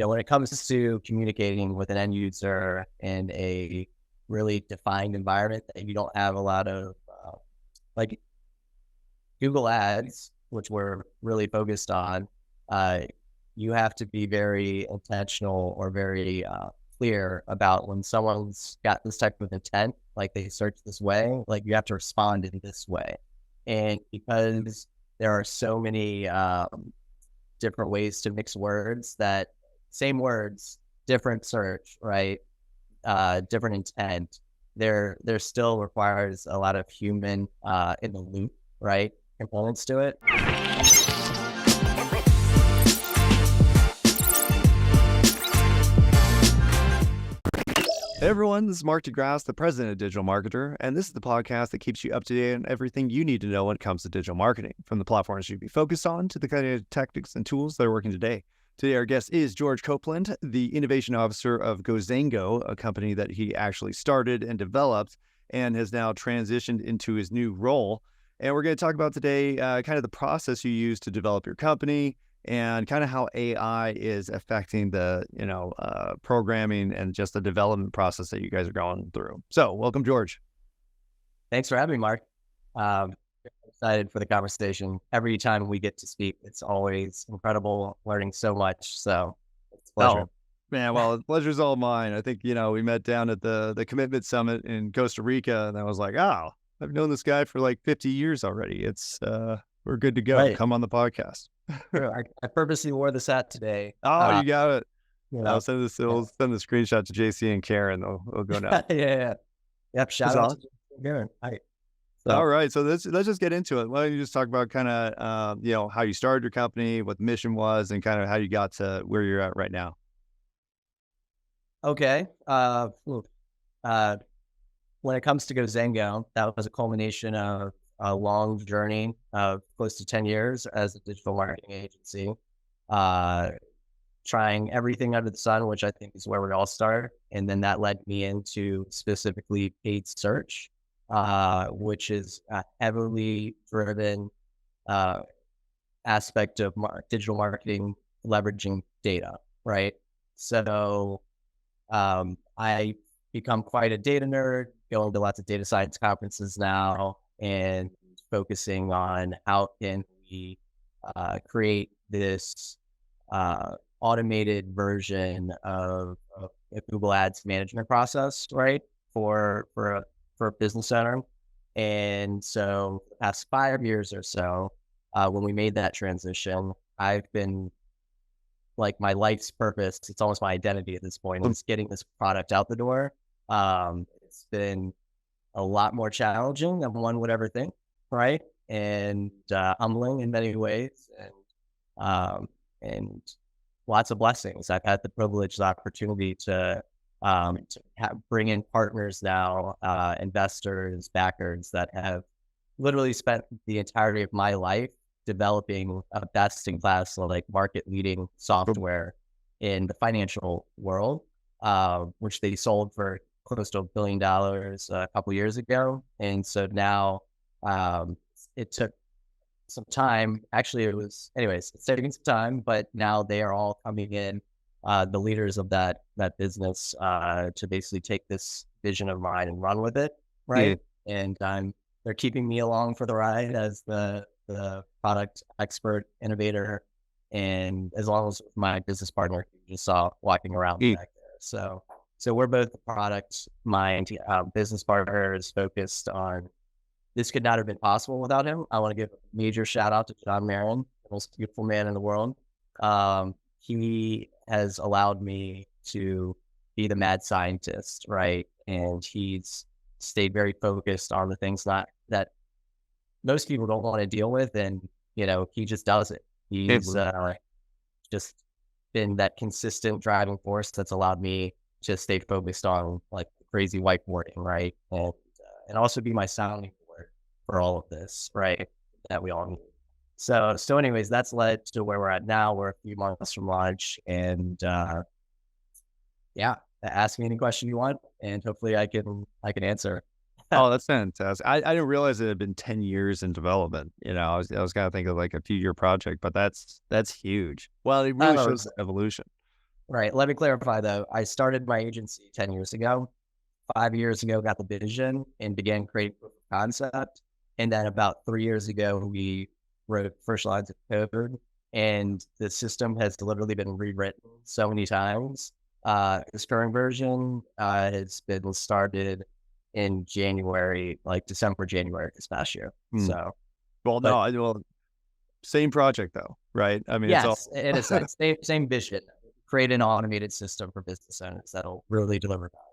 when it comes to communicating with an end user in a really defined environment that you don't have a lot of, like Google Ads, which we're really focused on, you have to be very intentional or very clear about when someone's got this type of intent, like they search this way, like you have to respond in this way. And because there are so many different ways to mix words, that same words, different search, right? Different intent, there still requires a lot of human in the loop, right? Components to it. Hey everyone, this is Mark DeGrasse, the president of Digital Marketer, and this is the podcast that keeps you up to date on everything you need to know when it comes to digital marketing, from the platforms you'd be focused on to the kind of tactics and tools that are working today. Today, our guest is George Copeland, the innovation officer of Gozango, a company that he actually started and developed and has now transitioned into his new role. And we're going to talk about today kind of the process you use to develop your company, and kind of how AI is affecting the, programming and just the development process that you guys are going through. So welcome, George. Thanks for having me, Mark. Excited for the conversation. Every time we get to speak, it's always incredible, learning so much. So it's a pleasure. Oh, man, well, the pleasure's all mine. I think, we met down at the Commitment Summit in Costa Rica, and I was like, oh, I've known this guy for like 50 years already. It's, we're good to go. Right. Come on the podcast. I purposely wore this hat today. Oh, you got it. We'll send the screenshot to JC and Karen. They'll go now. Yeah. Yep. Shout out to Karen. All right. So let's just get into it. Why don't you just talk about kind of, how you started your company, what the mission was, and kind of how you got to where you're at right now. Okay. When it comes to Gozango, that was a culmination of a long journey of close to 10 years as a digital marketing agency, trying everything under the sun, which I think is where we all start. And then that led me into specifically paid search, which is a heavily driven aspect of digital marketing, leveraging data, right? So I become quite a data nerd, going to lots of data science conferences now, and focusing on how can we create this automated version of a Google Ads management process, right, for a business owner. And so the past 5 years or so, when we made that transition, I've been like, my life's purpose, it's almost my identity at this point, is getting this product out the door. It's been a lot more challenging than one would ever think, right? And humbling in many ways, and lots of blessings. I've had the privilege, the opportunity to bring in partners now, investors, backers that have literally spent the entirety of my life developing a best-in-class, like market-leading software in the financial world, which they sold for close to $1 billion a couple years ago. And so now it took some time. Actually, it's taking some time, but now they are all coming in, the leaders of that business, to basically take this vision of mine and run with it, right? And they're keeping me along for the ride as the product expert, innovator, and as long as my business partner you just saw walking around back there. So we're both the product. My business partner is focused on, this could not have been possible without him. I want to give a major shout out to John Marin, the most beautiful man in the world. He has allowed me to be the mad scientist, right? And he's stayed very focused on the things that most people don't want to deal with. And, he just does it. He's just been that consistent driving force that's allowed me to stay focused on like crazy whiteboarding, right? And also be my sounding board for all of this, right? That we all need. So anyways, that's led to where we're at now. We're a few months from launch, and ask me any question you want, and hopefully I can answer. Oh, that's fantastic. I didn't realize it had been 10 years in development. I was kind of thinking of like a few-year project, but that's huge. Well, it really shows the evolution. Right. Let me clarify though. I started my agency 10 years ago. 5 years ago, got the vision and began creating proof of concept. And then about 3 years ago, we wrote first lines of code, and the system has literally been rewritten so many times. This current version has been started in January, like December, January this past year. Hmm. So, Well, no, but same project though, right? I mean, it's all. yes, in a sense, same vision. Create an automated system for business owners that'll really deliver value.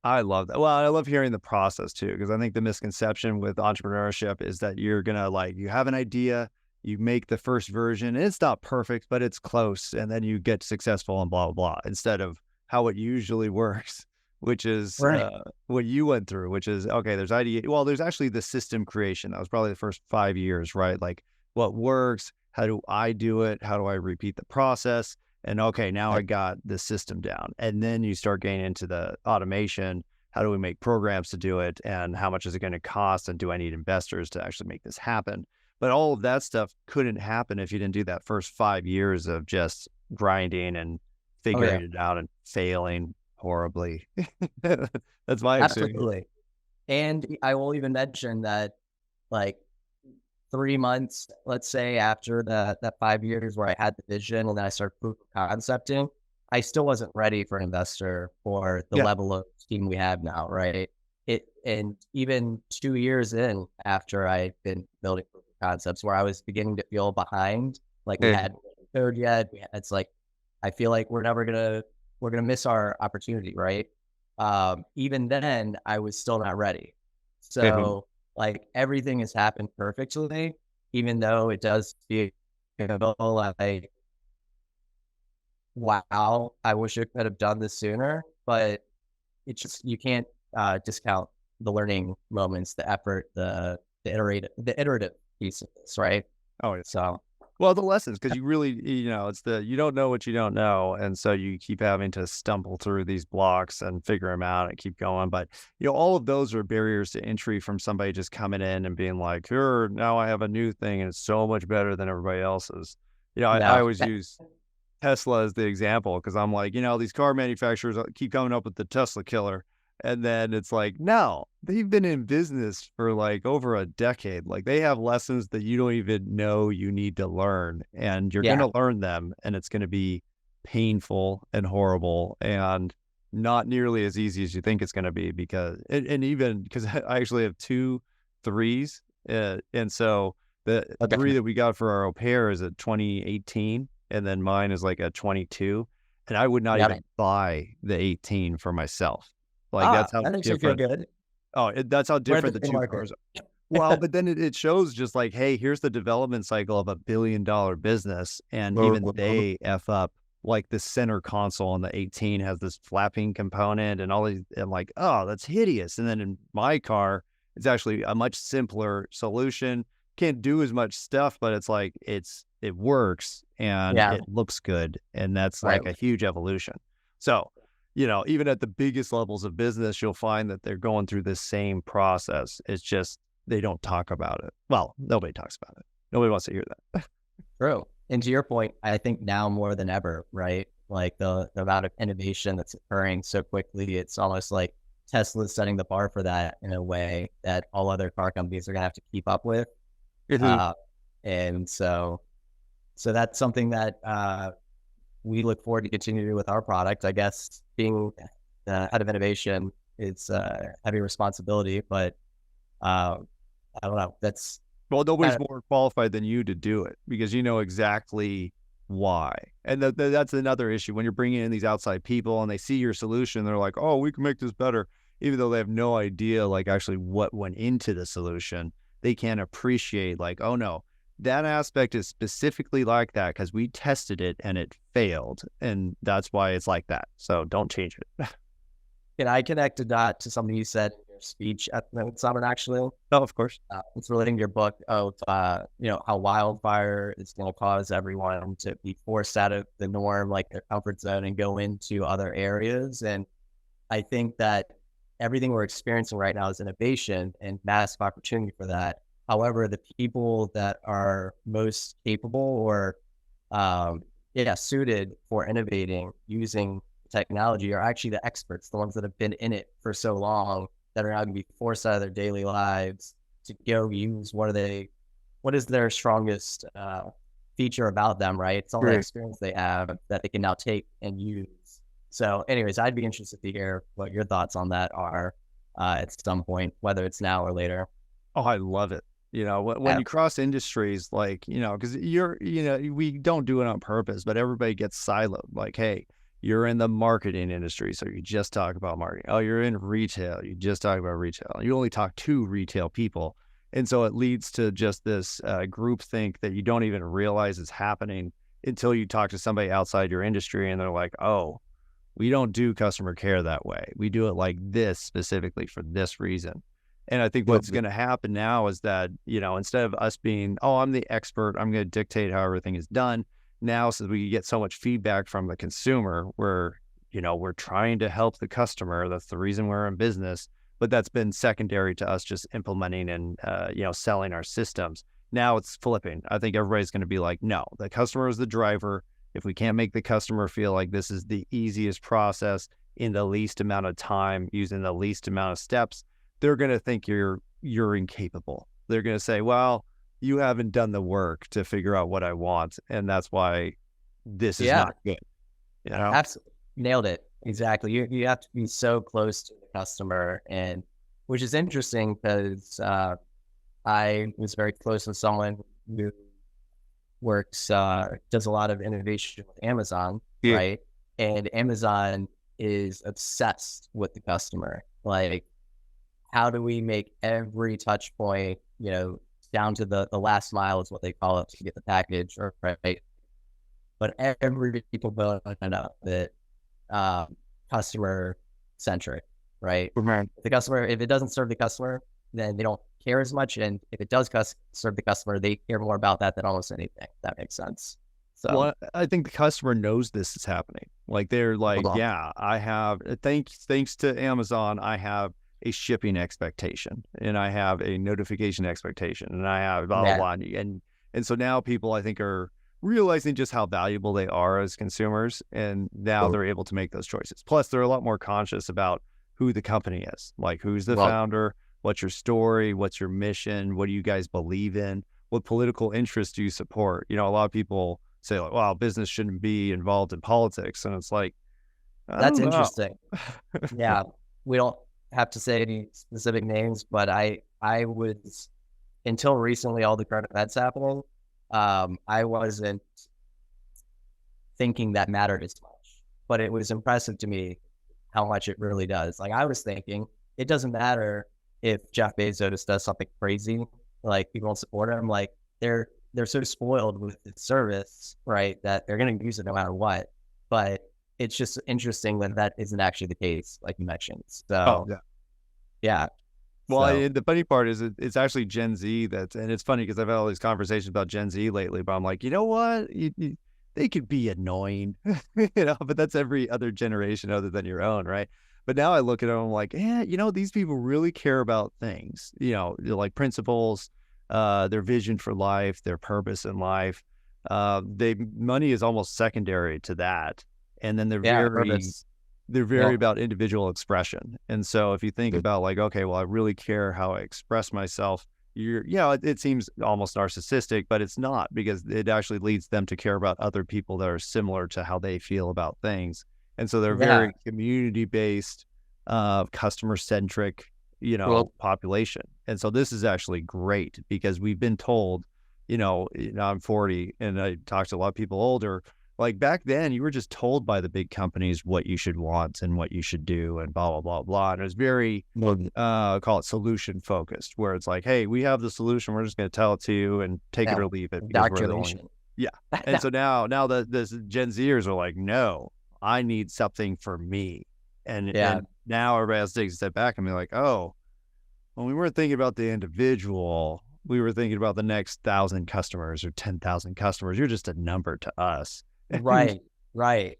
I love that. Well, I love hearing the process too, because I think the misconception with entrepreneurship is that you're gonna like you have an idea, you make the first version, and it's not perfect, but it's close, and then you get successful and blah blah blah. Instead of how it usually works, which is Right. what you went through, which is okay. There's idea. Well, there's actually the system creation. That was probably the first 5 years, right? Like what works, how do I do it, how do I repeat the process, and okay, now I Right. got the system down. And then you start getting into the automation. How do we make programs to do it? And how much is it going to cost? And do I need investors to actually make this happen? But all of that stuff couldn't happen if you didn't do that first 5 years of just grinding and Oh yeah, figuring it out and failing horribly. That's my experience. absolutely. And I will even mention that, like, 3 months, let's say, after that 5 years where I had the vision and then I started proof of concepting, I still wasn't ready for an investor for the Yeah. level of team we have now, right? And even 2 years in after I'd been building proof of concepts where I was beginning to feel behind, like we Mhm. hadn't written code yet. It's like I feel like we're gonna miss our opportunity, right? Even then, I was still not ready. Mhm. So, like, everything has happened perfectly, even though it does feel like, wow, I wish I could have done this sooner. But it's just you can't discount the learning moments, the effort, the iterative piece of this, right? Oh, yeah. So, Well, the lessons, because you really, it's you don't know what you don't know. And so you keep having to stumble through these blocks and figure them out and keep going. But, all of those are barriers to entry from somebody just coming in and being like, here, now I have a new thing and it's so much better than everybody else's. I no, always use Tesla as the example because I'm like, these car manufacturers keep coming up with the Tesla killer. And then it's like, no, they've been in business for like over a decade. Like they have lessons that you don't even know you need to learn. And you're going yeah, to learn them. And it's going to be painful and horrible and not nearly as easy as you think it's going to be and even because I actually have two threes. And so the okay, three that we got for our au pair is a 2018 and then mine is like a 22, and I would not yeah. even buy the 18 for myself. Like that's Ah, how that makes me feel different. good. Oh, that's how We're at different the the same two market. cars are. Well, but then it shows just like, hey, here's the development cycle of $1 billion business, and even Mhm. they f up. Like the center console on the 18 has this flapping component and all these. And like, oh, that's hideous. And then in my car, it's actually a much simpler solution. Can't do as much stuff, but it's like it works and Yeah, it looks good, and that's right. like a huge evolution. So, even at the biggest levels of business, you'll find that they're going through the same process. It's just they don't talk about it. Well, nobody talks about it. Nobody wants to hear that. True. And to your point, I think now more than ever, right? Like the amount of innovation that's occurring so quickly, it's almost like Tesla's setting the bar for that in a way that all other car companies are gonna have to keep up with. Mhm. Uh, and so that's something that we look forward to continue to do with our product. I guess being the head of innovation is a heavy responsibility, but uh, I don't know. That's Well, kind nobody's of more qualified than you to do it because you know exactly why. And that's another issue when you're bringing in these outside people and they see your solution, they're like, "Oh, we can make this better," even though they have no idea like actually what went into the solution. They can't appreciate like, "Oh no, that aspect is specifically like that because we tested it and it failed, and that's why it's like that. So don't change it." Can I connect a dot to something you said in your speech at the summit, actually? Oh, of course. It's relating to your book of, how wildfire is going to cause everyone to be forced out of the norm, like their comfort zone, and go into other areas. And I think that everything we're experiencing right now is innovation and massive opportunity for that. However, the people that are most capable or um, yeah, suited for innovating using technology are actually the experts, the ones that have been in it for so long that are now going to be forced out of their daily lives to go use what is their strongest feature about them, right? It's all the Great. experience they have that they can now take and use. So, anyways, I'd be interested to hear what your thoughts on that are at some point, whether it's now or later. Oh, I love it. When Yeah, you cross industries, like, because we don't do it on purpose, but everybody gets siloed. Like, hey, you're in the marketing industry, so you just talk about marketing. Oh, you're in retail, you just talk about retail. You only talk to retail people. And so it leads to just this group think that you don't even realize is happening until you talk to somebody outside your industry and they're like, oh, we don't do customer care that way. We do it like this specifically for this reason. And I think well, what's going to happen now is that, instead of us being, oh, I'm the expert, I'm going to dictate how everything is done. Now, since we get so much feedback from the consumer, we're trying to help the customer. That's the reason we're in business. But that's been secondary to us just implementing and, selling our systems. Now it's flipping. I think everybody's going to be like, no, the customer is the driver. If we can't make the customer feel like this is the easiest process in the least amount of time, using the least amount of steps, they're going to think you're incapable. They're going to say, well, you haven't done the work to figure out what I want. And that's why this is yeah, not good. You know? absolutely. Nailed it. Exactly. You have to be so close to the customer, and which is interesting because I was very close with someone who does a lot of innovation with Amazon, Yeah. right? And Amazon is obsessed with the customer. Like, how do we make every touch point, down to the last mile is what they call it to get the package, or right? But every component of it, customer centric, right? Right. If it doesn't serve the customer, then they don't care as much. And if it does serve the customer, they care more about that than almost anything. If that makes sense. So, Well, I think the customer knows this is happening. Like they're like, hold on. yeah, I have thanks to Amazon, I have a shipping expectation and I have a notification expectation and I have blah blah Yeah, blah. And so now people I think are realizing just how valuable they are as consumers, and now they're able to make those choices. Plus, they're a lot more conscious about who the company is, like who's the well, founder, what's your story, what's your mission, what do you guys believe in, what political interests do you support. A lot of people say like, well, business shouldn't be involved in politics. And it's like, I that's don't know. interesting. Yeah, we don't have to say any specific names, but I was, until recently, all the current events happening. I wasn't thinking that mattered as much, but it was impressive to me how much it really does. Like, I was thinking it doesn't matter if Jeff Bezos does something crazy, like people don't support him. Like, they're so spoiled with its service, right, that they're going to use it no matter what. But it's just interesting that isn't actually the case, like you mentioned. Oh, So, yeah. yeah. Well, So, the funny part is it's actually Gen Z and it's funny because I've had all these conversations about Gen Z lately, but I'm like, you know what? They could be annoying, but that's every other generation other than your own, right? But now I look at them, I'm like, yeah, these people really care about things, like principles, their vision for life, their purpose in life. Money is almost secondary to that. And then yeah, purpose. they're Yeah, very about individual expression. And so if you think about like, okay, well, I really care how I express myself, it seems almost narcissistic, but it's not, because it actually leads them to care about other people that are similar to how they feel about things. And so they're yeah. very community-based, customer-centric, Well, population. And so this is actually great because we've been told, I'm 40 and I talk to a lot of people older. Like back then, you were just told by the big companies what you should want and what you should do and blah, blah, blah, blah. And it was very, call it solution focused, where it's like, hey, we have the solution. We're just going to tell it to you and take it yeah, or leave it because we're the only. indoctrination. Yeah. And so now the Gen Zers are like, no, I need something for me. Yeah, And now everybody has to take a step back and be like, oh, well, we weren't thinking about the individual. We were thinking about the next 1,000 customers or 10,000 customers. You're just a number to us. And right, right.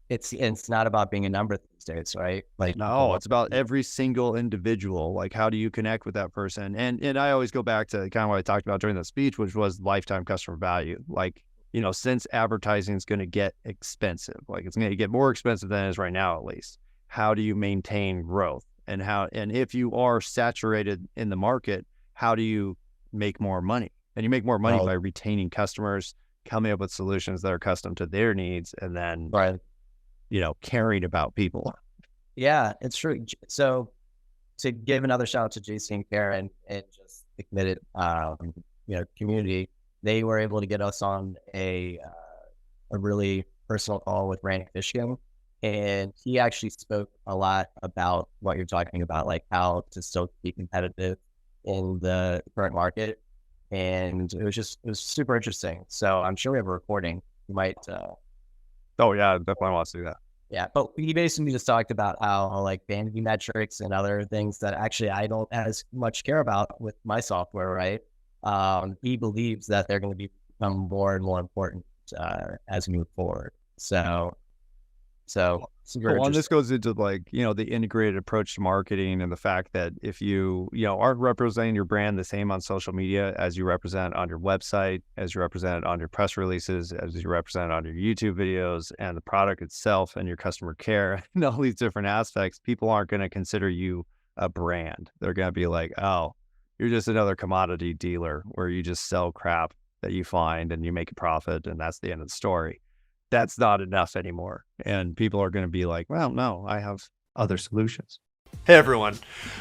It's not about being a number these days, right? Like, people no, want, it's about every single individual. Like, how do you connect with that person? And I always go back to kind of what I talked about during the speech, which was lifetime customer value. Like, since advertising is going to get expensive, like it's going to get more expensive than it is right now, at least, how do you maintain growth? And if you are saturated in the market, how do you make more money? And you make more money by retaining customers, coming up with solutions that are custom to their needs, and then, caring about people. Yeah, it's true. So to give another shout out to JC and Karen and just the committed, community, they were able to get us on a really personal call with Randy Fishkin. And he actually spoke a lot about what you're talking about, like how to still be competitive in the current market. And it was super interesting. So I'm sure we have a recording. You might. Oh yeah, definitely want to see that. Yeah, but he basically just talked about how like vanity metrics and other things that actually I don't as much care about with my software, right? He believes that they're going to become more and more important as we move forward. So this goes into the integrated approach to marketing, and the fact that if you aren't representing your brand the same on social media as you represent on your website, as you represent on your press releases, as you represent on your YouTube videos, and the product itself and your customer care and all these different aspects, people aren't going to consider you a brand. They're going to be like, oh, you're just another commodity dealer where you just sell crap that you find and you make a profit, and that's the end of the story. That's not enough anymore. And people are going to be like, well, no, I have other solutions. Hey everyone,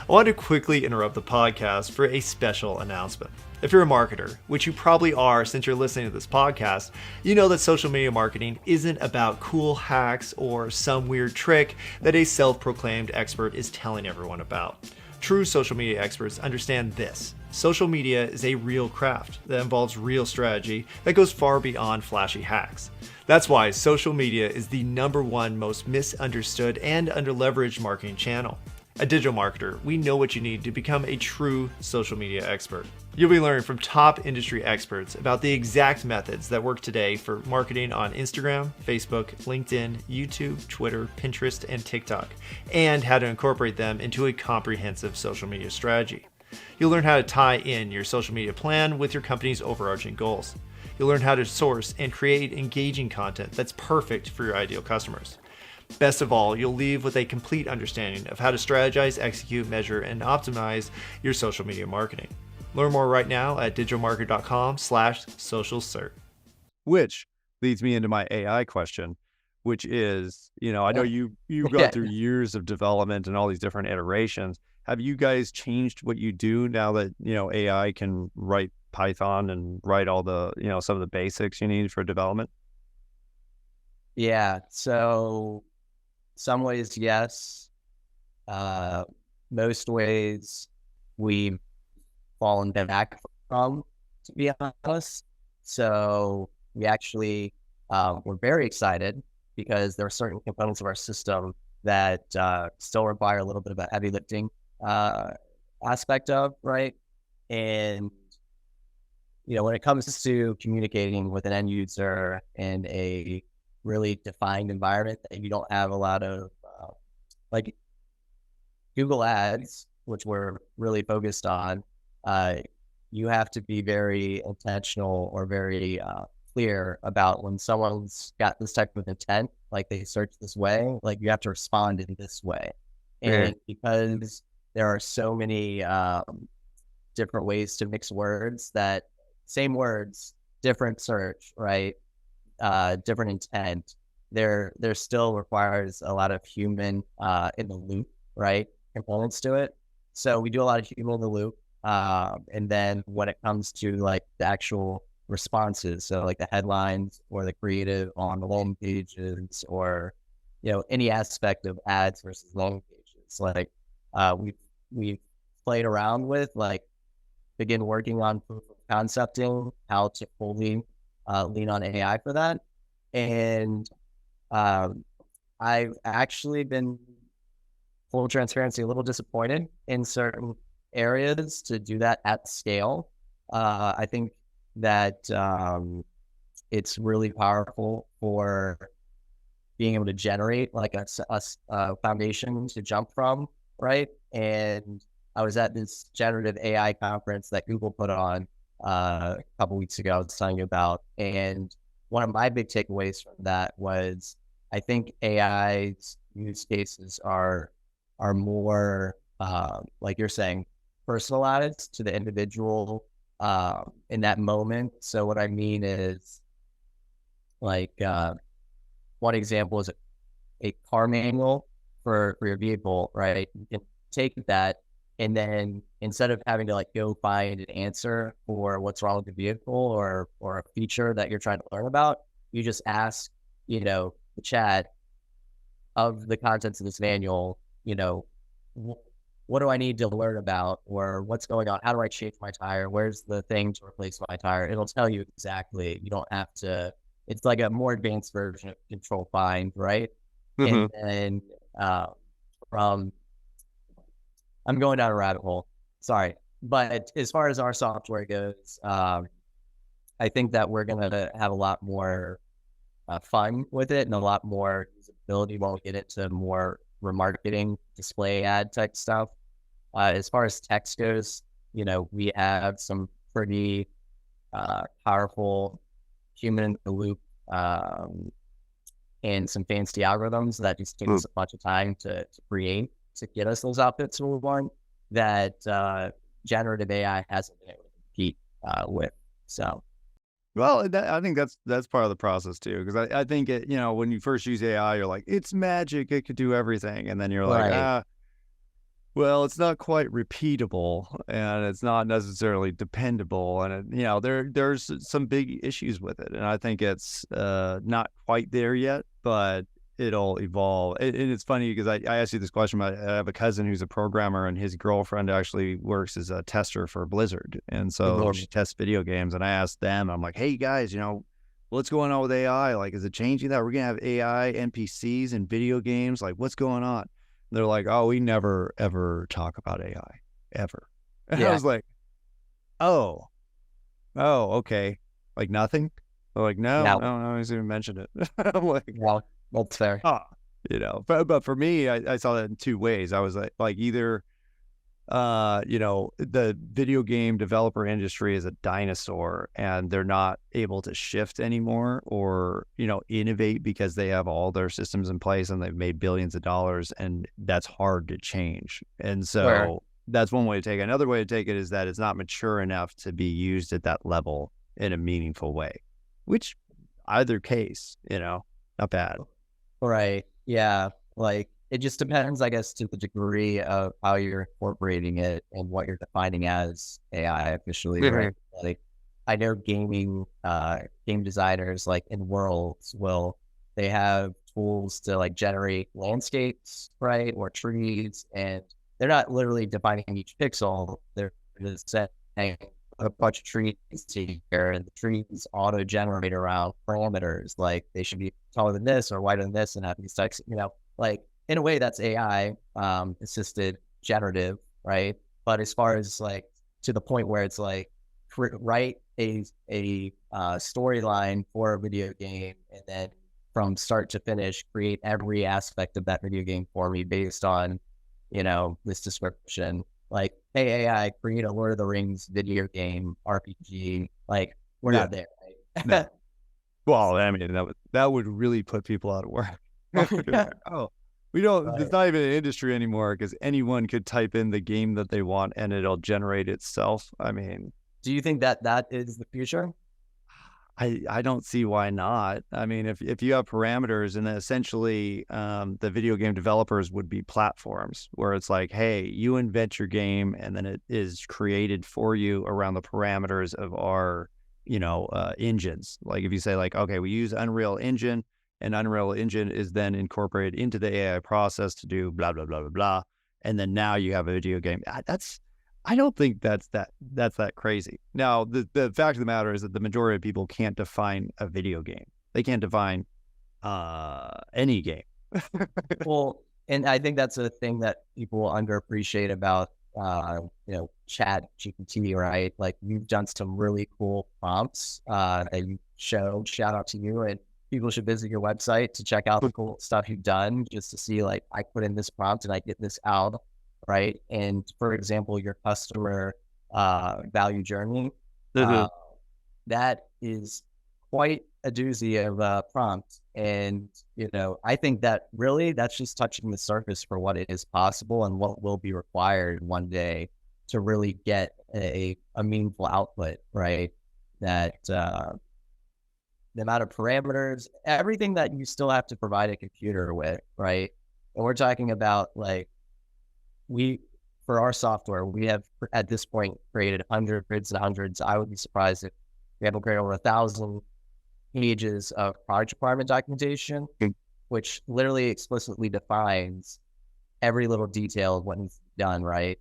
I want to quickly interrupt the podcast for a special announcement. If you're a marketer, which you probably are since you're listening to this podcast, you know that social media marketing isn't about cool hacks or some weird trick that a self-proclaimed expert is telling everyone about. True social media experts understand this. Social media is a real craft that involves real strategy that goes far beyond flashy hacks. That's why social media is the #1 most misunderstood and underleveraged marketing channel. A digital marketer, we know what you need to become a true social media expert. You'll be learning from top industry experts about the exact methods that work today for marketing on Instagram, Facebook, LinkedIn, YouTube, Twitter, Pinterest, and TikTok, and how to incorporate them into a comprehensive social media strategy. You'll learn how to tie in your social media plan with your company's overarching goals. You'll learn how to source and create engaging content that's perfect for your ideal customers. Best of all, you'll leave with a complete understanding of how to strategize, execute, measure, and optimize your social media marketing. Learn more right now at digitalmarketer.com/social-cert. Which leads me into my AI question, which is, I know you've gone through years of development and all these different iterations. Have you guys changed what you do now that, AI can write Python and write all the, some of the basics you need for development? Yeah. So some ways, yes. Most ways we've fallen back from, to be honest. So we actually, we're very excited because there are certain components of our system that still require a little bit of a heavy lifting aspect of, right? And, when it comes to communicating with an end user in a really defined environment that you don't have a lot of, like Google Ads, which we're really focused on, you have to be very intentional or very clear about when someone's got this type of intent, like they search this way, like you have to respond in this way. And because there are so many different ways to mix words, that same words, different search, right? Different intent, there still requires a lot of human in the loop, right? Components to it. So we do a lot of human in the loop. And then when it comes to like the actual responses, so like the headlines or the creative on the landing pages, or any aspect of ads versus landing pages, like we've played around with, like begin working on proof of concepting how to fully lean on AI for that. And I've actually been, full transparency, a little disappointed in certain areas to do that at scale. I think that it's really powerful for being able to generate like a foundation to jump from, right? And I was at this generative AI conference that Google put on a couple weeks ago, I was telling you about, and one of my big takeaways from that was I think AI's use cases are more like you're saying, personalized to the individual in that moment. So what I mean is like one example is a car manual for your vehicle, right? You can take that and then instead of having to like go find an answer for what's wrong with the vehicle or a feature that you're trying to learn about, you just ask, the chat of the contents of this manual, what do I need to learn about or what's going on? How do I change my tire? Where's the thing to replace my tire? It'll tell you exactly. You don't have to, it's like a more advanced version of control find, right? Mm-hmm. And then from, I'm going down a rabbit hole, sorry. But as far as our software goes, I think that we're going to have a lot more fun with it and a lot more usability when we get into more remarketing, display ad type stuff. As far as text goes, we have some pretty powerful human in the loop and some fancy algorithms that just take us a bunch of time to create to get us those outputs we want that generative AI hasn't been able to compete with. So. Well, I think that's part of the process too, because I think when you first use AI, you're like, it's magic, it could do everything, and then you're like, well, it's not quite repeatable, and it's not necessarily dependable, and there's some big issues with it, and I think it's not quite there yet, but it'll evolve. And it's funny because I asked you this question. I have a cousin who's a programmer, and his girlfriend actually works as a tester for Blizzard, and so she tests video games. And I asked them, I'm like, hey guys, what's going on with AI? Like, is it changing that? We're gonna have AI NPCs in video games? Like, what's going on? And they're like, oh, we never ever talk about AI ever. And I was like, oh, okay, like nothing. They're like, no, he's even mentioned it. I'm like, well, that's fair. But for me, I saw that in two ways. I was like either, the video game developer industry is a dinosaur and they're not able to shift anymore or, innovate because they have all their systems in place and they've made billions of dollars and that's hard to change. And so that's one way to take it. Another way to take it is that it's not mature enough to be used at that level in a meaningful way, which either case, not bad. Right. Yeah. Like it just depends, I guess, to the degree of how you're incorporating it and what you're defining as AI officially, right? Like I know game designers like in Worlds they have tools to like generate landscapes, right? Or trees, and they're not literally defining each pixel. They're just saying a bunch of trees here, and the trees auto-generate around parameters. Like they should be taller than this or wider than this, and have these types. Like in a way, that's AI assisted generative, right? But as far as like to the point where it's like write a storyline for a video game, and then from start to finish, create every aspect of that video game for me based on this description. Like, hey, AI, create a Lord of the Rings video game RPG. Like, we're not there, right? No. Well, I mean, that would really put people out of work. Oh, we don't, It's not even an industry anymore because anyone could type in the game that they want and it'll generate itself. I mean, do you think that is the future? I don't see why not. I mean, if you have parameters and then essentially the video game developers would be platforms where it's like, hey, you invent your game and then it is created for you around the parameters of our, engines. Like if you say like, okay, we use Unreal Engine and Unreal Engine is then incorporated into the AI process to do blah, blah, blah, blah, blah. And then now you have a video game. I don't think that's that crazy. Now, the fact of the matter is that the majority of people can't define a video game. They can't define any game. Well, and I think that's a thing that people underappreciate about ChatGPT, right? Like you've done some really cool prompts that you showed. Shout out to you, and people should visit your website to check out the cool stuff you've done just to see like I put in this prompt and I get this out. Right. And for example, your customer value journey, that is quite a doozy of a prompt. And, I think that really that's just touching the surface for what is possible and what will be required one day to really get a meaningful output, right? That the amount of parameters, everything that you still have to provide a computer with, right? And we're talking about like, for our software, we have at this point created hundreds and hundreds. I would be surprised if we haven't created over 1,000 pages of project requirement documentation, which literally explicitly defines every little detail of what needs to be done, right?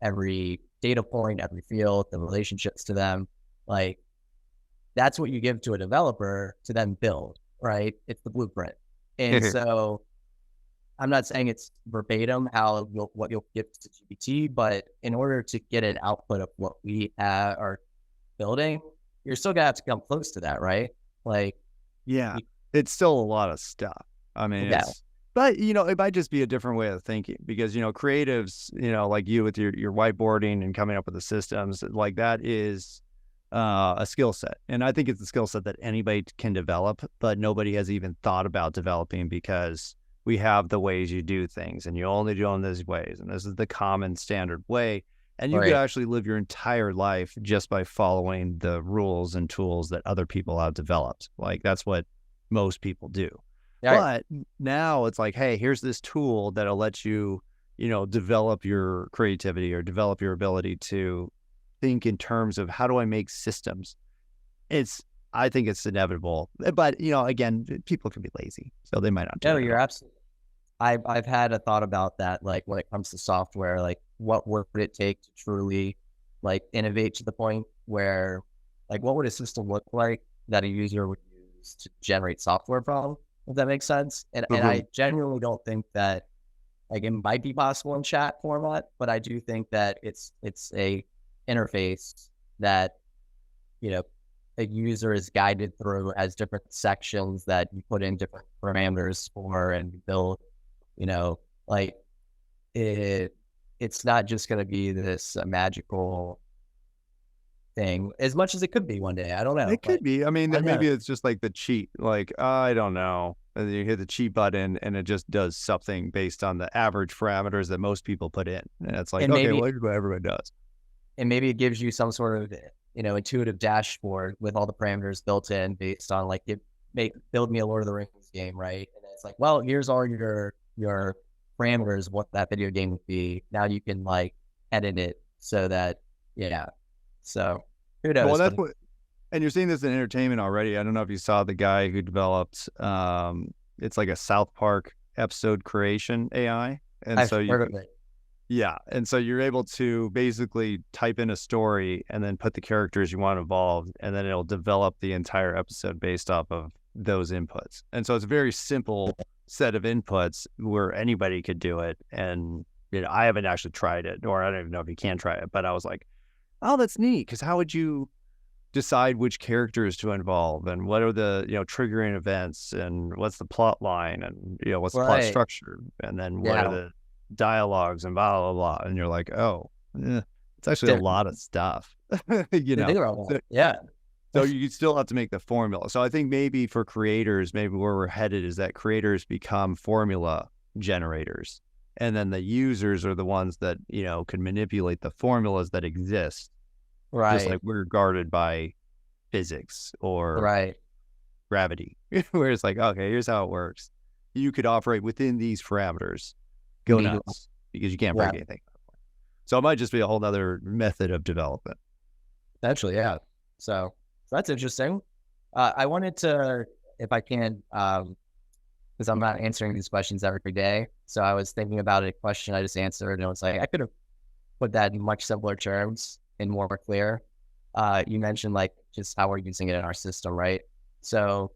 Every data point, every field, the relationships to them, like that's what you give to a developer to then build, right? It's the blueprint. And so I'm not saying it's verbatim what you'll give to GPT, but in order to get an output of what we are building, you're still gonna have to come close to that, right? Like, yeah, it's still a lot of stuff. I mean, yeah. But, it might just be a different way of thinking because, creatives, like you with your whiteboarding and coming up with the systems, like that is a skill set. And I think it's a skill set that anybody can develop, but nobody has even thought about developing because we have the ways you do things and you only do them these ways. And this is the common standard way. And you could actually live your entire life just by following the rules and tools that other people have developed. Like that's what most people do. But now it's like, hey, here's this tool that'll let you, develop your creativity or develop your ability to think in terms of how do I make systems? I think it's inevitable. But, again, people can be lazy, so they might not do it. No, you're absolutely. I've had a thought about that, like when it comes to software, like what would it take to truly like innovate to the point where, like, what would a system look like that a user would use to generate software from? If that makes sense. And I genuinely don't think that like it might be possible in chat format, but I do think that it's a interface that, a user is guided through as different sections that you put in different parameters for and build, like it's not just going to be this magical thing as much as it could be one day. I don't know. It could be. I mean, maybe it's just like the cheat, like, I don't know. And then you hit the cheat button and it just does something based on the average parameters that most people put in. And it's like, okay, well, here's what everyone does. And maybe it gives you some sort of, intuitive dashboard with all the parameters built in based on like, build me a Lord of the Rings game, right? And it's like, well, here's all your parameters, what that video game would be. Now you can like edit it so that, so who knows? Well, and you're seeing this in entertainment already. I don't know if you saw the guy who developed, it's like a South Park episode creation AI. And I've heard of it. Yeah. And so you're able to basically type in a story and then put the characters you want involved, and then it'll develop the entire episode based off of those inputs. And so it's a very simple set of inputs where anybody could do it. And, I haven't actually tried it, or I don't even know if you can try it, but I was like, oh, that's neat. Because how would you decide which characters to involve and what are the, triggering events and what's the plot line and, what's the plot structure? And then what are the dialogues and blah, blah, blah. And you're like, oh, it's actually a lot of stuff, Yeah. So you still have to make the formula. So I think maybe for creators, maybe where we're headed is that creators become formula generators. And then the users are the ones that, can manipulate the formulas that exist. Right. Just like we're guarded by physics or gravity, where it's like, okay, here's how it works. You could operate within these parameters. Go nuts, because you can't break anything. So it might just be a whole nother method of development. Potentially, yeah. So that's interesting. I wanted to, if I can, because I'm not answering these questions every day. So I was thinking about a question I just answered, and it was like, I could have put that in much simpler terms and more clear. You mentioned like just how we're using it in our system, right? So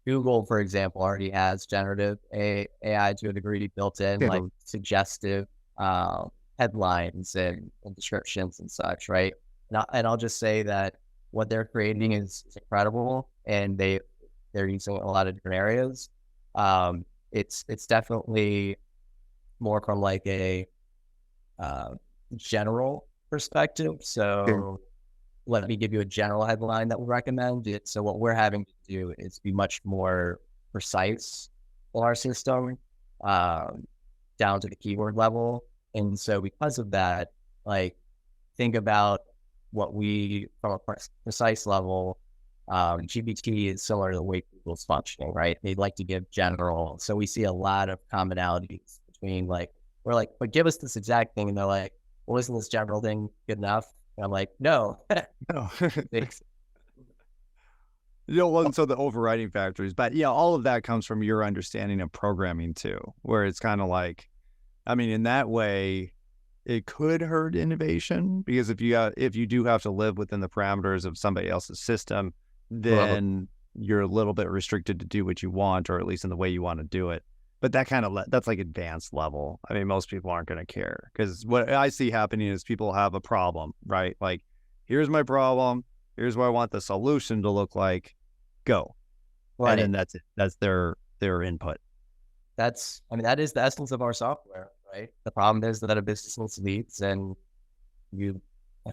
Google, for example, already has generative AI to a degree built in, like suggestive headlines and descriptions and such, right? And I'll just say that what they're creating is incredible, and they're using a lot of different areas. It's definitely more from like a general perspective. So, let me give you a general headline that we recommend. So what we're having to do is be much more precise in our system, down to the keyword level. And so because of that, like, think about what we, from a precise level, GPT is similar to the way Google's functioning, right? They like to give general. So we see a lot of commonalities between, like, we're like, but give us this exact thing. And they're like, well, isn't this general thing good enough? And I'm like, no. No. They- Wasn't so the overriding factors, but yeah, all of that comes from your understanding of programming too, where it's kind of like, I mean, in that way, it could hurt innovation because if you do have to live within the parameters of somebody else's system, then you're a little bit restricted to do what you want, or at least in the way you want to do it. But that kind of that's like advanced level. I mean, most people aren't going to care because what I see happening is people have a problem, right? Like, here's my problem. Here's what I want the solution to look like. Go. Right. And then that's it. That's their input. I mean, that is the essence of our software, right? The problem is that a business needs leads, and you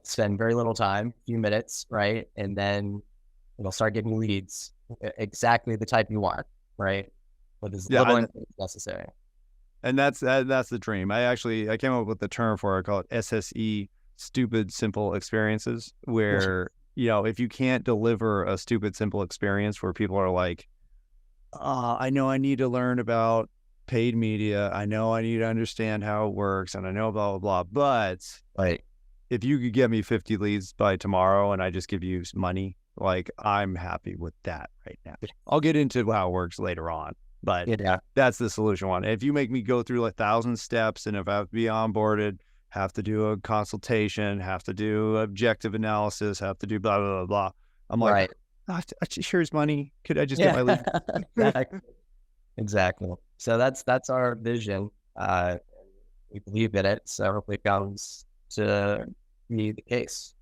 spend very little time, a few minutes, right? And then it'll start getting leads, exactly the type you want, right? With as little input as necessary. And that's the dream. I came up with the term for it. I call it SSE, stupid simple experiences, where if you can't deliver a stupid simple experience where people are like, I know I need to learn about paid media, I know I need to understand how it works, and I know blah blah blah, but if you could get me 50 leads by tomorrow and I just give you money, like, I'm happy with that right now. I'll get into how it works later on. But that's the solution one. If you make me go through 1,000 steps, and if I have to be onboarded, have to do a consultation, have to do objective analysis, have to do blah, blah, blah, blah. I'm like, here's money. Could I just get my lead? Exactly. So that's our vision. We believe in it. So hopefully it comes to be the case.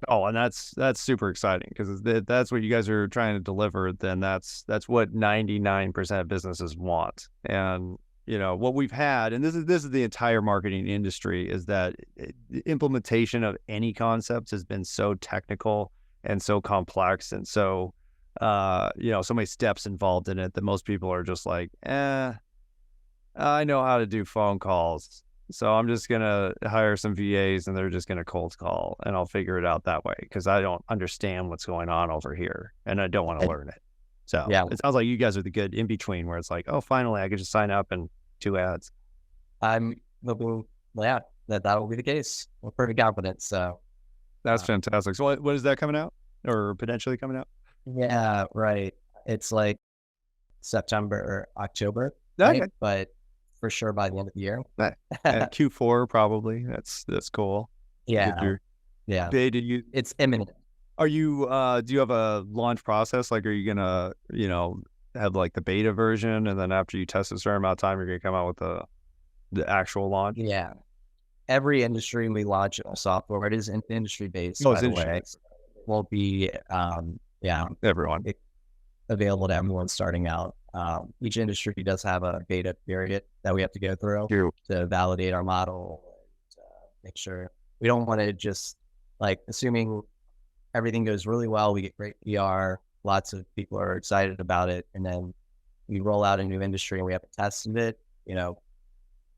Oh, and that's super exciting because that's what you guys are trying to deliver. Then that's what 99% of businesses want. And what we've had, and this is the entire marketing industry, is that the implementation of any concepts has been so technical and so complex, and so so many steps involved in it that most people are just like, I know how to do phone calls, so I'm just going to hire some VAs and they're just going to cold call and I'll figure it out that way because I don't understand what's going on over here and I don't want to learn it. So it sounds like you guys are the good in between where it's like, oh, finally I could just sign up and 2 ads. I'm hoping, that will be the case. We're pretty confident. So that's fantastic. So what is that coming out or potentially coming out? Yeah, right. It's like September or October, okay. Right? But for sure by the end of the year. Q4 probably. That's cool. Yeah. It's imminent. Are you do you have a launch process? Like, are you gonna, have like the beta version and then after you test a certain amount of time, you're gonna come out with the actual launch? Yeah. Every industry we launch a software, it is industry based, by the way. It won't be everyone available to everyone starting out. Each industry does have a beta period that we have to go through to validate our model and make sure. We don't want to just, assuming everything goes really well, we get great PR, lots of people are excited about it, and then we roll out a new industry and we have to test it.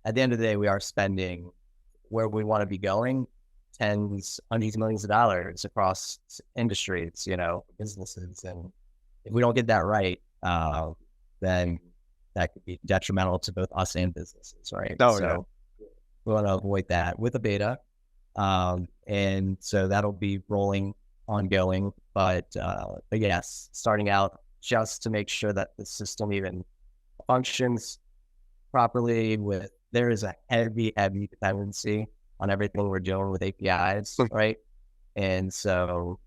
At the end of the day, we are spending where we want to be going, tens, hundreds of millions of dollars across industries, businesses. And if we don't get that right, then that could be detrimental to both us and businesses, right? We want to avoid that with a beta. And so that'll be rolling ongoing, but yes, starting out just to make sure that the system even functions properly. There is a heavy dependency on everything we're doing with APIs, right? And so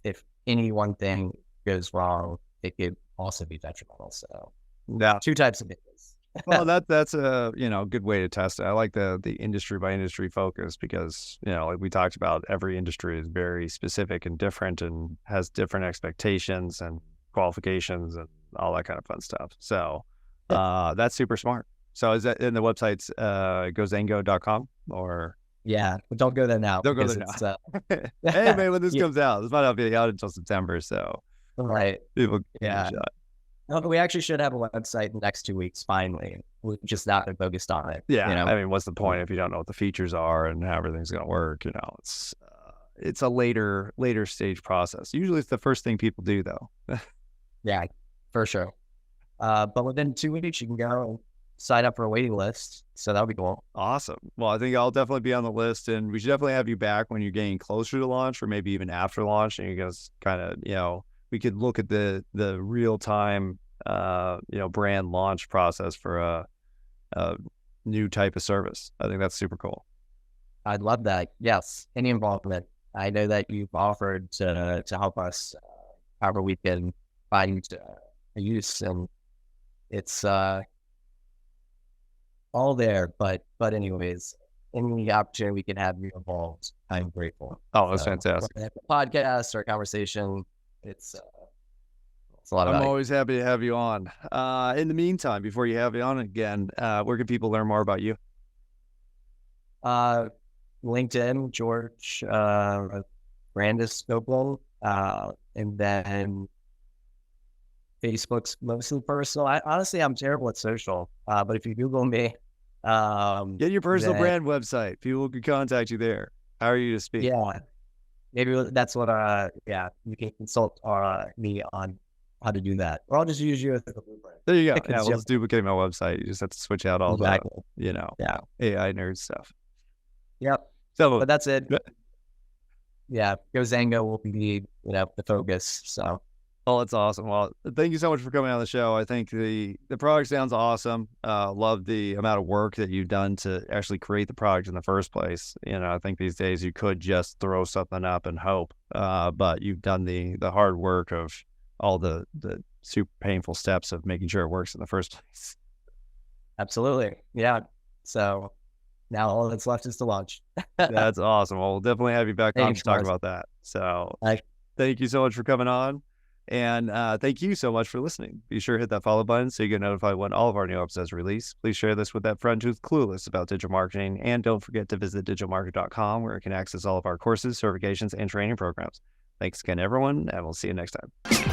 if any one thing goes wrong, it could also be detrimental. So two types of business. Well, that's a good way to test it. I like the industry by industry focus because like we talked about, every industry is very specific and different and has different expectations and qualifications and all that kind of fun stuff. So that's super smart. So is that in the website's gozango.com or? Yeah, but don't go there now. Don't go because there it's, now. Hey, man, when this yeah, comes out, this might not be out until September, so right. people give it a Yeah. shot. No, we actually should have a website in the next 2 weeks, finally. We've just not been focused on it. Yeah, You know? I mean, what's the point if you don't know what the features are and how everything's going to work? You know, it's a later stage process. Usually, it's the first thing people do, though. Yeah, for sure. But within 2 weeks, you can go and sign up for a waiting list. So that'll be cool. Awesome. Well, I think I'll definitely be on the list, and we should definitely have you back when you're getting closer to launch, or maybe even after launch, and you guys kind of, we could look at the real time, brand launch process for a new type of service. I think that's super cool. I'd love that. Yes, any involvement. I know that you've offered to help us however we can find a use, and it's all there. But anyways, any opportunity we can have you involved, I'm grateful. Oh, that's fantastic. Whether it's a podcast or a conversation, it's a lot of I'm value. always happy to have you on. In the meantime, before you have you on again, where can people learn more about you? LinkedIn, George Copeland, and then Facebook's mostly personal. Honestly, I'm terrible at social, but if you Google me, Get your personal then, brand website. People can contact you there. How are you to speak? yeah, maybe that's what. You can consult me on how to do that, or I'll just use you as a blueprint. There you go. Because Yeah, we'll just duplicate my website. You just have to switch out all Exactly. the, Yeah. AI nerd stuff. Yep. So, But that's it. Yeah. Yeah, GoZango will be the focus. So oh, that's awesome. Well, thank you so much for coming on the show. I think the product sounds awesome. Love the amount of work that you've done to actually create the product in the first place. I think these days you could just throw something up and hope, but you've done the hard work of all the super painful steps of making sure it works in the first place. absolutely, yeah. So now all that's left is to launch. That's awesome. Well, we'll definitely have you back on Thanks, to talk guys. about that. So Bye. thank you so much for coming on. And thank you so much for listening. Be sure to hit that follow button so you get notified when all of our new episodes release. Please share this with that friend who's clueless about digital marketing. And don't forget to visit digitalmarket.com where you can access all of our courses, certifications, and training programs. Thanks again, everyone, and we'll see you next time.